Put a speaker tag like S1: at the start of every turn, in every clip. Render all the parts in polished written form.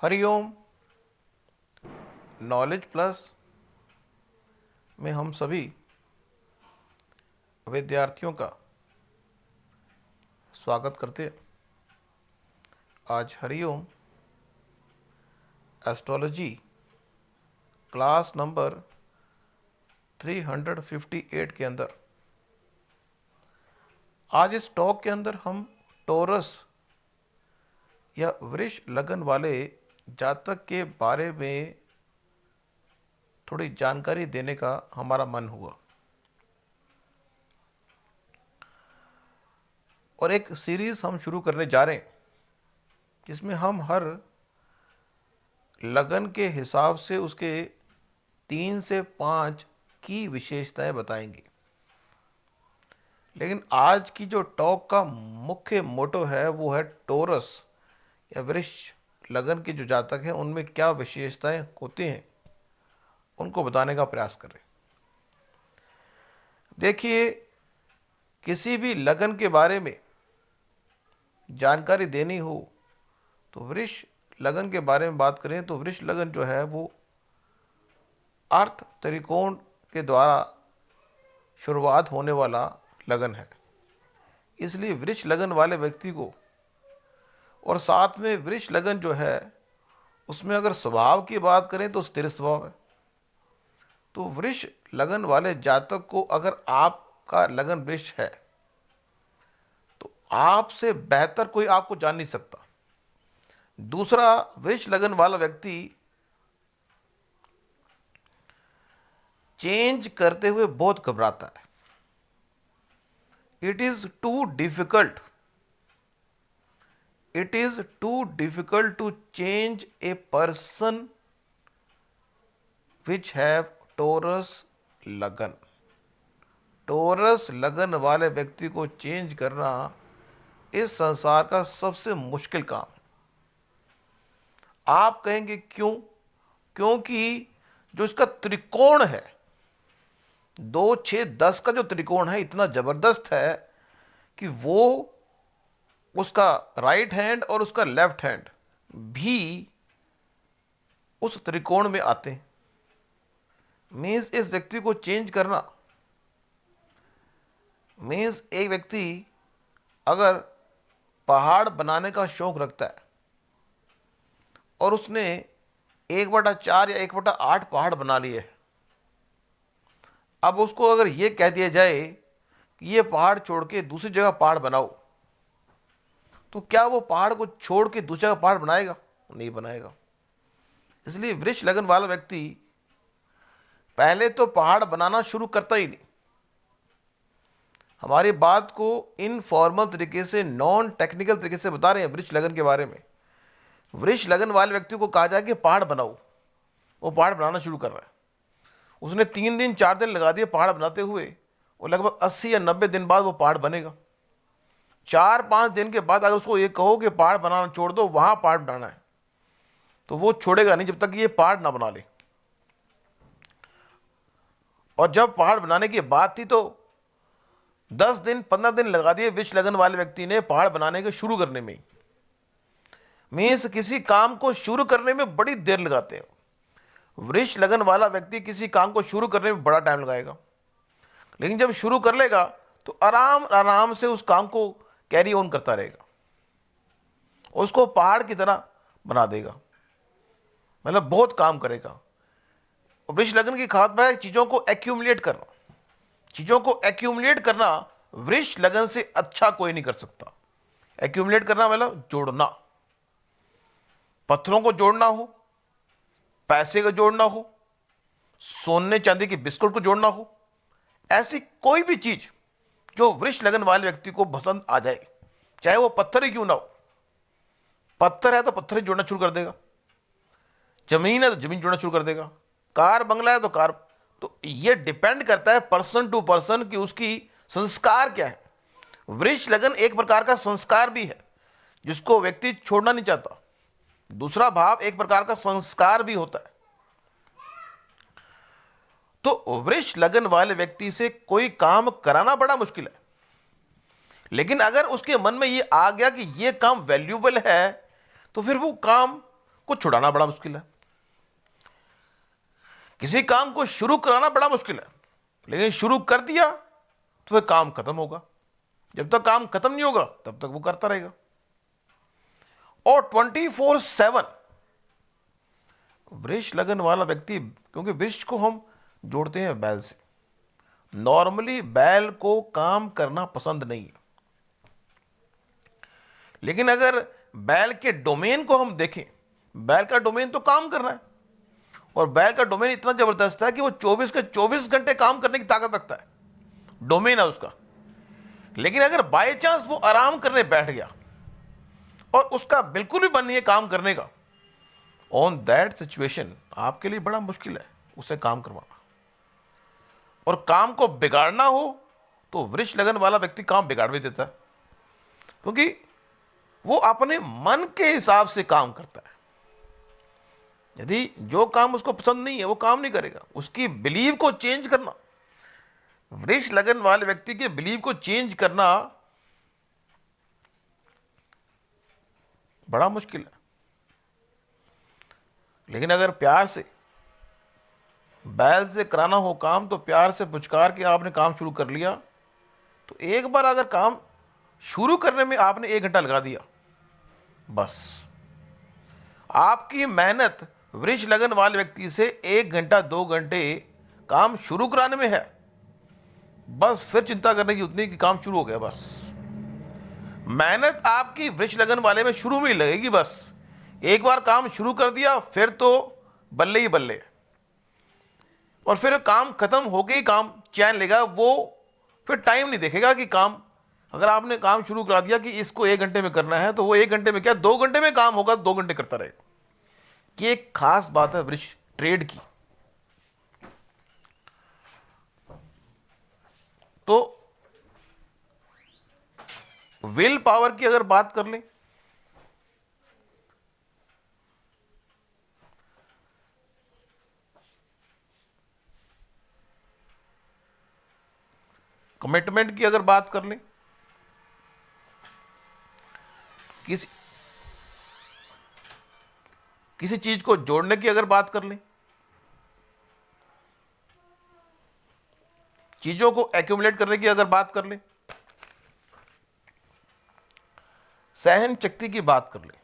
S1: Hariom. Knowledge plus में हम सभी विद्यार्थियों का स्वागत करते हैं। आज हरिओम एस्ट्रोलॉजी क्लास नंबर 358 के अंदर आज इस टॉक के अंदर हम टॉरस या वृष लगन वाले जातक के बारे में थोड़ी जानकारी देने का हमारा मन हुआ और एक सीरीज हम शुरू करने जा रहे हैं जिसमें हम हर लगन के हिसाब से उसके 3 से 5 की विशेषताएं बताएंगे। लेकिन आज की जो टॉक का मुख्य मोटो है वो है टॉरस या वृष लगन के जो जातक हैं उनमें क्या विशेषताएं होती हैं उनको बताने का प्रयास कर रहे हैं। देखिए, किसी भी लगन के बारे में जानकारी देनी हो तो वृष लगन के बारे में बात करें तो वृष लगन जो है वो अर्थ त्रिकोण के द्वारा शुरुआत होने वाला लगन है। इसलिए वृष लगन वाले व्यक्ति को, और साथ में वृष लगन जो है उसमें अगर स्वभाव की बात करें तो स्थिर स्वभाव है। तो वृष लगन वाले जातक को अगर आपका लगन वृष है तो आपसे बेहतर कोई आपको जान नहीं सकता। दूसरा, वृष लगन वाला व्यक्ति चेंज करते हुए बहुत घबराता है। It is too difficult to change a person which have Taurus लगन। टॉरस लगन वाले व्यक्ति को चेंज करना इस संसार का सबसे मुश्किल काम है। आप कहेंगे क्यों? क्योंकि जो इसका त्रिकोण है 2, 6, 10 का जो त्रिकोण है इतना जबरदस्त है कि वो उसका राइट हैंड और उसका लेफ्ट हैंड भी उस त्रिकोण में आते हैं। मीन्स इस व्यक्ति को चेंज करना मीन्स एक व्यक्ति अगर पहाड़ बनाने का शौक रखता है और उसने 1/4 या 1/8 पहाड़ बना लिए, अब उसको अगर ये कह दिया जाए कि ये पहाड़ छोड़ के दूसरी जगह पहाड़ बनाओ, तो क्या वो पहाड़ को छोड़ के दूसरी जगह पहाड़ बनाएगा? नहीं बनाएगा। इसलिए वृष लगन वाला व्यक्ति पहले तो पहाड़ बनाना शुरू करता ही नहीं। हमारी बात को इनफॉर्मल तरीके से, नॉन टेक्निकल तरीके से बता रहे हैं वृष लगन के बारे में। वृष लगन वाले व्यक्ति को कहा जाए कि पहाड़ बनाओ, वो पहाड़ बनाना शुरू कर रहा है। उसने 3 दिन 4 दिन लगा दिए पहाड़ बनाते हुए, और लगभग 80 या 90 दिन बाद वो पहाड़ बनेगा। 4-5 दिन के बाद अगर उसको ये कहो कि पहाड़ बनाना छोड़ दो, वहां पहाड़ बनाना है, तो वो छोड़ेगा नहीं जब तक ये पहाड़ ना बना ले। और जब पहाड़ बनाने की बात थी तो 10 दिन 15 दिन लगा दिए वृष लगन वाले व्यक्ति ने पहाड़ बनाने के शुरू करने में। मीन्स किसी काम को शुरू करने में बड़ी देर लगाते हैं। वृष लगन वाला व्यक्ति किसी काम को शुरू करने में बड़ा टाइम लगाएगा, लेकिन जब शुरू कर लेगा तो आराम आराम से उस काम को कैरी ऑन करता रहेगा, उसको पहाड़ की तरह बना देगा, मतलब बहुत काम करेगा। वृष लगन की खास बात है चीजों को एक्यूमुलेट करना। चीजों को एक्यूमुलेट करना वृष लगन से अच्छा कोई नहीं कर सकता। एक्यूमुलेट करना मतलब जोड़ना, पत्थरों को जोड़ना हो, पैसे को जोड़ना हो, सोने चांदी के बिस्कुट को जोड़ना हो, ऐसी कोई भी चीज जो वृष लगन वाले व्यक्ति को पसंद आ जाए, चाहे वो पत्थर ही क्यों ना हो। पत्थर है तो पत्थर ही जोड़ना शुरू कर देगा, जमीन है तो जमीन जोड़ना शुरू कर देगा, कार बंगला है तो कार। तो ये डिपेंड करता है पर्सन टू पर्सन कि उसकी संस्कार क्या है। वृष लगन एक प्रकार का संस्कार भी है जिसको व्यक्ति छोड़ना नहीं चाहता। दूसरा भाव एक प्रकार का संस्कार भी होता है। तो वृष लगन वाले व्यक्ति से कोई काम कराना बड़ा मुश्किल है, लेकिन अगर उसके मन में ये आ गया कि ये काम वैल्यूएबल है तो फिर वो काम को छुड़ाना बड़ा मुश्किल है, किसी काम को शुरू कराना बड़ा मुश्किल है, लेकिन शुरू कर दिया तो वह काम खत्म होगा। जब तक काम खत्म नहीं होगा तब तक वो करता रहेगा। और 24/7 वृष लगन वाला व्यक्ति, क्योंकि वृष को हम जोड़ते हैं बैल से, नॉर्मली बैल को काम करना पसंद नहीं है। लेकिन अगर बैल के डोमेन को हम देखें, बैल का डोमेन तो काम करना है, और बैल का डोमेन इतना जबरदस्त है कि वो 24 के 24 घंटे काम करने की ताकत रखता है, डोमेन है उसका। लेकिन अगर बाय चांस वो आराम करने बैठ गया और उसका बिल्कुल भी मन नहीं है काम करने का, ऑन दैट सिचुएशन आपके लिए बड़ा मुश्किल है उसे काम करवाना। और काम को बिगाड़ना हो तो वृष लगन वाला व्यक्ति काम बिगाड़ भी देता है, क्योंकि वो अपने मन के हिसाब से काम करता है। यदि जो काम उसको पसंद नहीं है वो काम नहीं करेगा। उसकी बिलीव को चेंज करना, वृष लगन वाले व्यक्ति के बिलीव को चेंज करना बड़ा मुश्किल है। लेकिन अगर प्यार से बैल से कराना हो काम, तो प्यार से पुचकार के आपने काम शुरू कर लिया, तो एक बार अगर काम शुरू करने में आपने 1 घंटा लगा दिया, बस आपकी मेहनत वृष लगन वाले व्यक्ति से 1 घंटा 2 घंटे काम शुरू कराने में है, बस फिर चिंता करने की उतनी कि काम शुरू हो गया। बस मेहनत आपकी वृष लगन वाले में शुरू में ही लगेगी। बस एक बार काम शुरू कर दिया फिर तो बल्ले ही बल्ले, और फिर काम खत्म हो गई, काम चैन लेगा, वो फिर टाइम नहीं देखेगा कि काम, अगर आपने काम शुरू करा दिया कि इसको 1 घंटे में करना है, तो वो 1 घंटे में क्या 2 घंटे में काम होगा, 2 घंटे करता रहेगा। ये एक खास बात है वृष ट्रेड की। तो विल पावर की अगर बात कर लें, कमिटमेंट की अगर बात कर लें, किसी चीज को जोड़ने की अगर बात कर लें, चीजों को एक्यूमुलेट करने की अगर बात कर लें, सहन शक्ति की बात कर लें,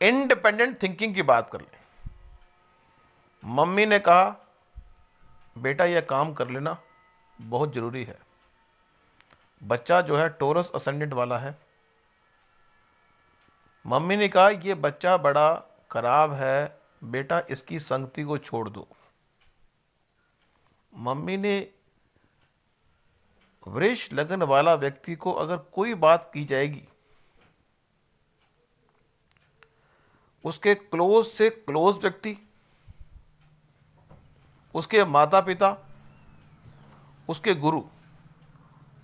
S1: इंडिपेंडेंट थिंकिंग की बात कर लें। मम्मी ने कहा बेटा यह काम कर लेना बहुत जरूरी है। बच्चा जो है टोरस असेंडेंट वाला है। मम्मी ने कहा यह बच्चा बड़ा खराब है बेटा, इसकी संगति को छोड़ दो। मम्मी ने वृष लगन वाला व्यक्ति को अगर कोई बात की जाएगी, उसके क्लोज से क्लोज व्यक्ति, उसके माता पिता, उसके गुरु,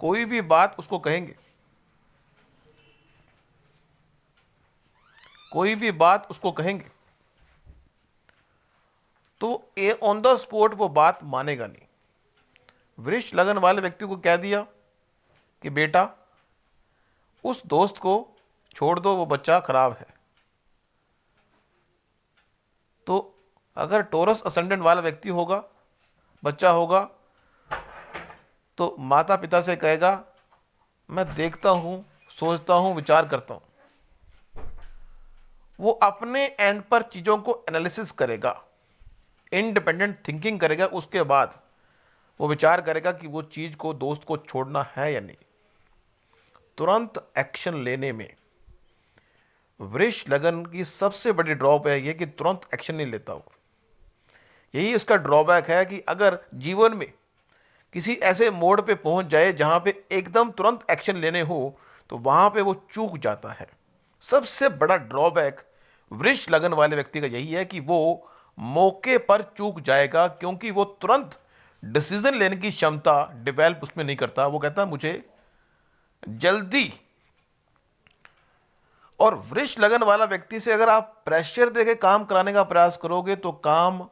S1: कोई भी बात उसको कहेंगे, कोई भी बात उसको कहेंगे, तो ए ऑन द स्पॉट वो बात मानेगा नहीं। वृष लगन वाले व्यक्ति को कह दिया कि बेटा उस दोस्त को छोड़ दो, वो बच्चा खराब है, तो अगर टोरस असेंडेंट वाला व्यक्ति होगा, बच्चा होगा, तो माता पिता से कहेगा मैं देखता हूं, सोचता हूं, विचार करता हूं। वो अपने एंड पर चीजों को एनालिसिस करेगा, इंडिपेंडेंट थिंकिंग करेगा, उसके बाद वो विचार करेगा कि वो चीज को, दोस्त को छोड़ना है या नहीं। तुरंत एक्शन लेने में वृष लगन की सबसे बड़ी ड्रॉबैक है ये कि तुरंत एक्शन नहीं लेता वो। यही उसका ड्रॉबैक है कि अगर जीवन में किसी ऐसे मोड़ पे पहुंच जाए जहां पे एकदम तुरंत एक्शन लेने हो, तो वहां पे वो चूक जाता है। सबसे बड़ा ड्रॉबैक वृष लगन वाले व्यक्ति का यही है कि वो मौके पर चूक जाएगा, क्योंकि वो तुरंत डिसीजन लेने की क्षमता डेवलप उसमें नहीं करता। वो कहता है मुझे जल्दी। और वृष लगन वाला व्यक्ति से अगर आप प्रेशर देके काम कराने का प्रयास करोगे तो काम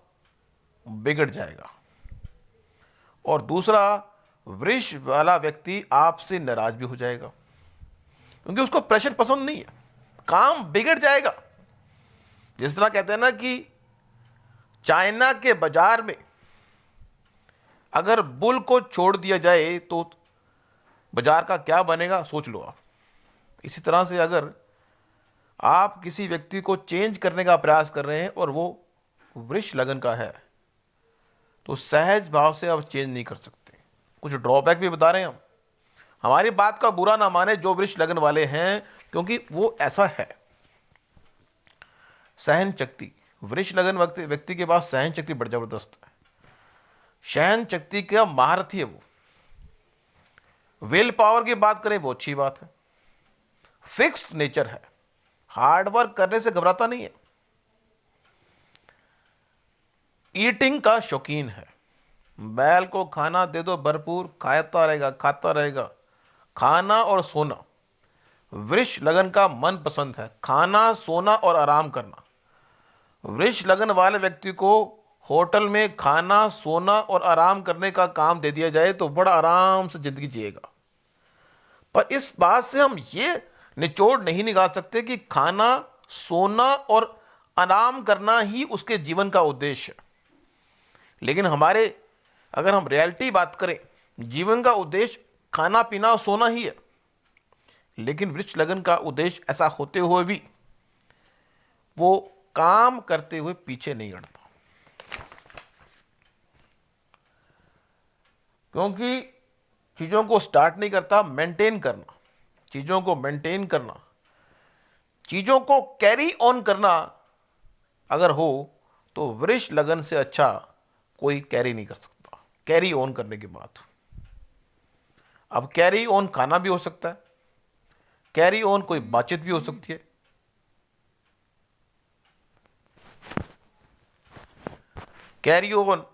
S1: बिगड़ जाएगा। और दूसरा, वृष वाला व्यक्ति आपसे नाराज भी हो जाएगा, क्योंकि उसको प्रेशर पसंद नहीं है, काम बिगड़ जाएगा। जिस तरह कहते हैं ना कि चाइना के बाजार में अगर बुल को छोड़ दिया जाए तो बाजार का क्या बनेगा, सोच लो आप। इसी तरह से अगर आप किसी व्यक्ति को चेंज करने का प्रयास कर रहे हैं और वो वृष लगन का है, तो सहज भाव से आप चेंज नहीं कर सकते। कुछ ड्रॉबैक भी बता रहे हैं हम। हमारी बात का बुरा ना माने जो वृष लगन वाले हैं, क्योंकि वो ऐसा है। सहन शक्ति, वृष लगन व्यक्ति के पास सहन शक्ति बड़ी जबरदस्त है। सहन शक्ति का महारथी है वो। विल पावर की बात करें, वो अच्छी बात है। फिक्स्ड नेचर है, हार्ड वर्क करने से घबराता नहीं है। ईटिंग का शौकीन है, बैल को खाना दे दो भरपूर, खाता रहेगा खाता रहेगा। खाना और सोना वृष लगन का मन पसंद है, खाना सोना और आराम करना। वृष लगन वाले व्यक्ति को होटल में खाना सोना और आराम करने का काम दे दिया जाए तो बड़ा आराम से जिंदगी जिएगा। पर इस बात से हम ये निचोड़ नहीं निकाल सकते कि खाना सोना और आराम करना ही उसके जीवन का उद्देश्य है। लेकिन अगर हम रियलिटी बात करें, जीवन का उद्देश्य खाना पीना और सोना ही है। लेकिन वृष लगन का उद्देश्य ऐसा होते हुए भी वो काम करते हुए पीछे नहीं हटता, क्योंकि चीज़ों को स्टार्ट नहीं करता, मेंटेन करना, चीज़ों को मेंटेन करना, चीज़ों को कैरी ऑन करना अगर हो तो वृष लगन से अच्छा कोई कैरी नहीं कर सकता। कैरी ऑन करने की बात, अब कैरी ऑन खाना भी हो सकता है, कैरी ऑन कोई बातचीत भी हो सकती है, कैरी ऑन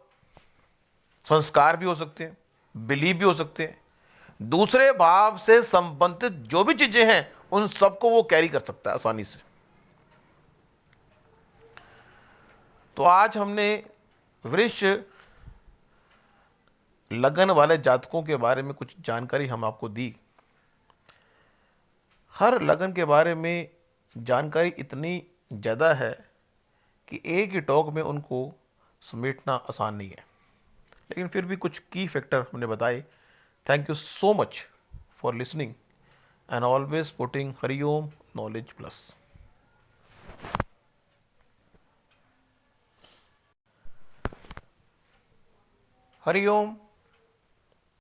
S1: संस्कार भी हो सकते हैं, बिलीव भी हो सकते हैं। दूसरे भाव से संबंधित जो भी चीजें हैं उन सबको वो कैरी कर सकता है आसानी से। तो आज हमने वृष लगन वाले जातकों के बारे में कुछ जानकारी हम आपको दी। हर लगन के बारे में जानकारी इतनी ज़्यादा है कि एक ही टॉक में उनको समेटना आसान नहीं है, लेकिन फिर भी कुछ की फैक्टर हमने बताए। Thank you so much for listening and always putting Hariom knowledge plus. Hariom.